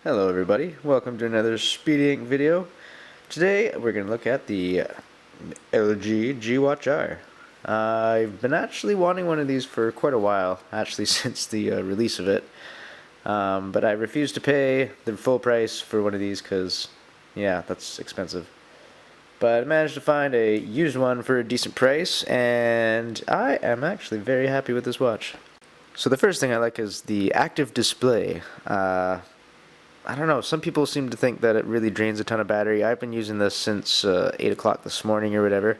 Hello everybody, welcome to another Speedy Ink video. Today we're going to look at the LG G-Watch R. I've been actually wanting one of these for quite a while, actually since the release of it. But I refuse to pay the full price for one of these because, yeah, that's expensive. But I managed to find a used one for a decent price, and I am actually very happy with this watch. So the first thing I like is the active display. I don't know, some people seem to think that it really drains a ton of battery. I've been using this since 8 o'clock this morning or whatever,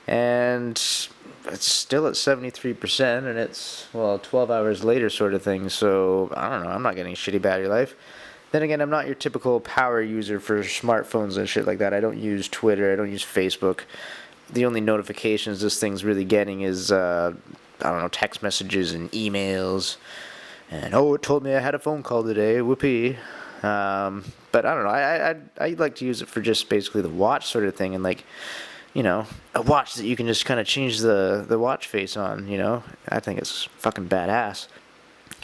and it's still at 73%, and it's, well, 12 hours later sort of thing, so I don't know, I'm not getting shitty battery life. Then again, I'm not your typical power user for smartphones and shit like that. I don't use Twitter, I don't use Facebook. The only notifications this thing's really getting is, I don't know, text messages and emails. And, oh, it told me I had a phone call today, whoopee. But I don't know, I like to use it for just basically the watch sort of thing, and like, you know, a watch that you can just kind of change the watch face on, you know? I think it's fucking badass.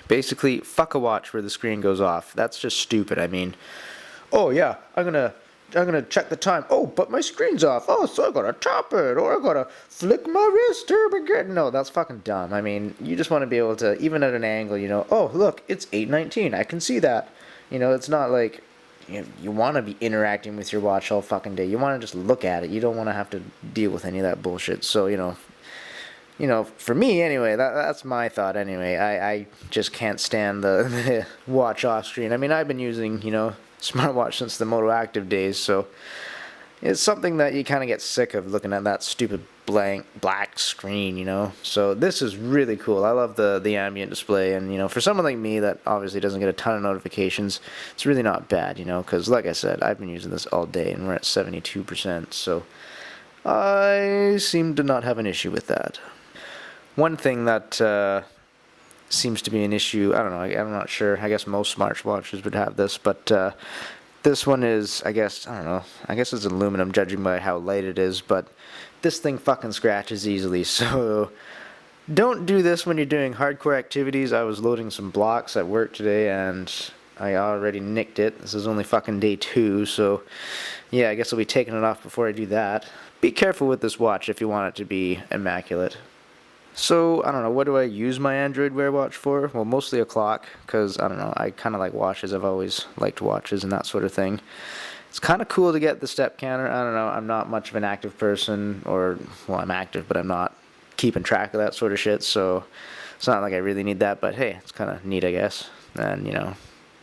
Basically, fuck a watch where the screen goes off. That's just stupid. I mean, oh yeah, I'm gonna check the time. Oh, but my screen's off. Oh, so I gotta tap it, or I gotta flick my wrist to begin. No, that's fucking dumb. I mean, you just want to be able to, even at an angle, you know, oh, look, it's 8:19. I can see that. You know, it's not like you want to be interacting with your watch all fucking day. You want to just look at it. You don't want to have to deal with any of that bullshit. So, for me anyway, that's my thought anyway. I just can't stand the watch off screen. I mean, I've been using, smartwatch since the Moto Active days, so it's something that you kind of get sick of looking at that stupid blank black screen. So this is really cool. I love the ambient display, and for someone like me that obviously doesn't get a ton of notifications, it's really not bad, because like I said, I've been using this all day and we're at 72%, so I seem to not have an issue with that. One thing that seems to be an issue, I don't know, I'm not sure, I guess most smartwatches would have this, but this one is, I guess it's aluminum judging by how light it is, but this thing fucking scratches easily, so don't do this when you're doing hardcore activities. I was loading some blocks at work today and I already nicked it. This is only fucking day 2, so yeah, I guess I'll be taking it off before I do that. Be careful with this watch if you want it to be immaculate. So, I don't know, what do I use my Android Wear watch for? Well, mostly a clock, because, I don't know, I kind of like watches. I've always liked watches and that sort of thing. It's kind of cool to get the step counter. I don't know, I'm not much of an active person, or, well, I'm active, but I'm not keeping track of that sort of shit, so it's not like I really need that, but hey, it's kind of neat, I guess. And,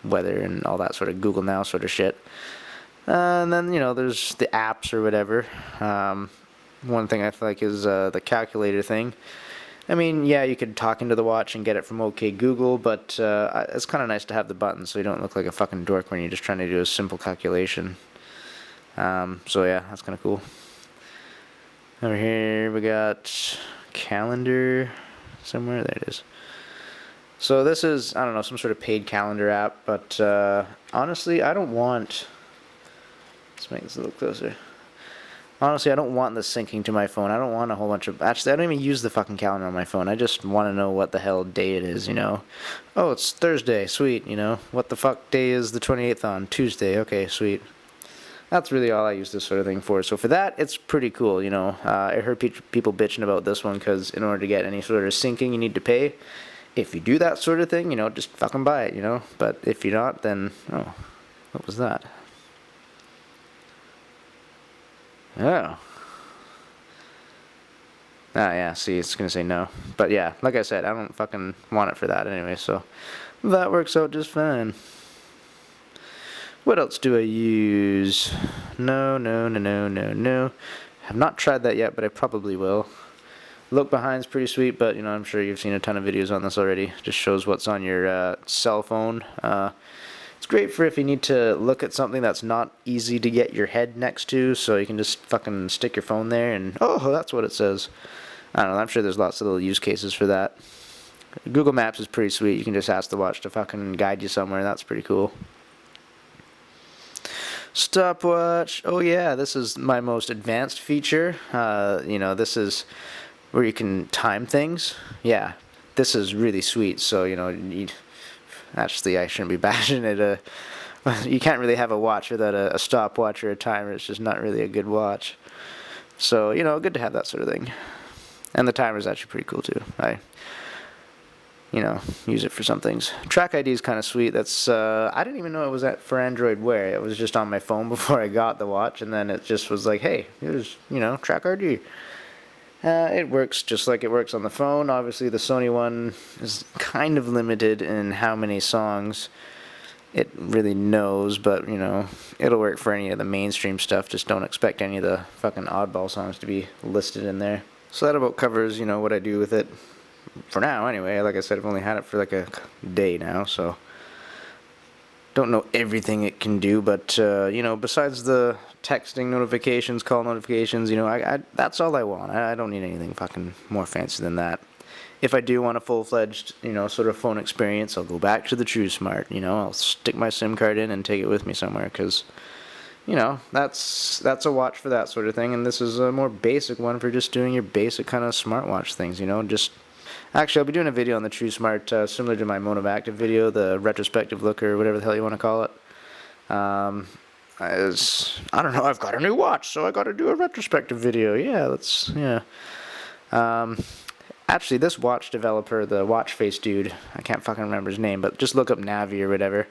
weather and all that sort of Google Now sort of shit. And then, there's the apps or whatever. One thing I feel like is the calculator thing. I mean, yeah, you could talk into the watch and get it from OK Google, but it's kind of nice to have the button so you don't look like a fucking dork when you're just trying to do a simple calculation. So yeah, that's kind of cool. Over here we got calendar somewhere. There it is. So this is, I don't know, some sort of paid calendar app, but honestly, I don't want... Let's make this a little closer. Honestly, I don't want this syncing to my phone. I don't want a whole bunch of... Actually, I don't even use the fucking calendar on my phone. I just want to know what the hell day it is, Oh, it's Thursday. Sweet, What the fuck day is the 28th on? Tuesday. Okay, sweet. That's really all I use this sort of thing for. So for that, it's pretty cool, I heard people bitching about this one because in order to get any sort of syncing, you need to pay. If you do that sort of thing, just fucking buy it, But if you're not, then... Oh, what was that? Oh. Ah, yeah, see, it's gonna say no. But yeah, like I said, I don't fucking want it for that anyway, so that works out just fine. What else do I use? No. Have not tried that yet, but I probably will. Look behind's pretty sweet, but, I'm sure you've seen a ton of videos on this already. Just shows what's on your cell phone. It's great for if you need to look at something that's not easy to get your head next to, so you can just fucking stick your phone there and, oh, that's what it says. I don't know, I'm sure there's lots of little use cases for that. Google Maps is pretty sweet. You can just ask the watch to fucking guide you somewhere, that's pretty cool. Stopwatch. Oh yeah, this is my most advanced feature. This is where you can time things. Yeah, this is really sweet, so, actually, I shouldn't be bashing it. You can't really have a watch without a stopwatch or a timer. It's just not really a good watch. So, you know, good to have that sort of thing. And the timer is actually pretty cool too. I, you know, use it for some things. Track ID is kind of sweet. That's I didn't even know it was for Android Wear. It was just on my phone before I got the watch, and then it just was like, hey, here's, you know, Track ID. It works just like it works on the phone. Obviously, the Sony one is kind of limited in how many songs it really knows, but, you know, it'll work for any of the mainstream stuff. Just don't expect any of the fucking oddball songs to be listed in there. So that about covers, you know, what I do with it for now anyway. Like I said, I've only had it for like a day now, so don't know everything it can do, but you know, besides the texting notifications, call notifications, you know, I that's all I want. I don't need anything fucking more fancy than that. If I do want a full-fledged, you know, sort of phone experience, I'll go back to the TrueSmart. You know, I'll stick my SIM card in and take it with me somewhere, because, you know, that's a watch for that sort of thing, and this is a more basic one for just doing your basic kind of smartwatch things, you know, just... Actually, I'll be doing a video on the TrueSmart, similar to my Mono Active video, the retrospective look, or whatever the hell you want to call it. I don't know, I've got a new watch, so I got to do a retrospective video. Yeah. Actually, this watch developer, the watch face dude, I can't fucking remember his name, but just look up Navi or whatever.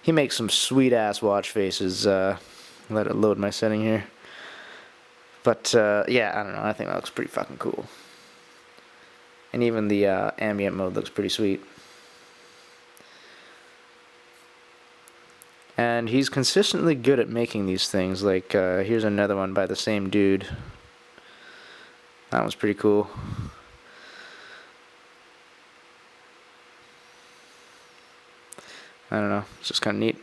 He makes some sweet-ass watch faces. Let it load my setting here. But, yeah, I don't know, I think that looks pretty fucking cool. And even the ambient mode looks pretty sweet. And he's consistently good at making these things. Like, here's another one by the same dude. That was pretty cool. I don't know, it's just kind of neat.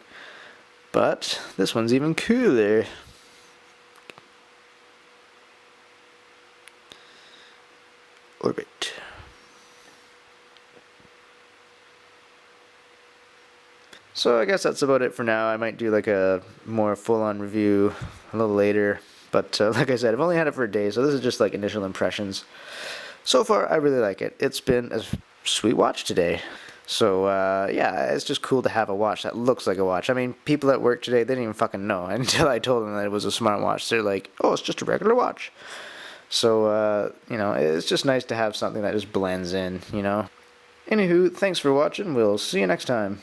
But this one's even cooler. Orbit. So I guess that's about it for now. I might do like a more full-on review a little later. But like I said, I've only had it for a day, so this is just like initial impressions. So far, I really like it. It's been a sweet watch today. So, yeah, it's just cool to have a watch that looks like a watch. I mean, people at work today, they didn't even fucking know until I told them that it was a smartwatch. They're like, oh, it's just a regular watch. So, you know, it's just nice to have something that just blends in, you know. Anywho, thanks for watching. We'll see you next time.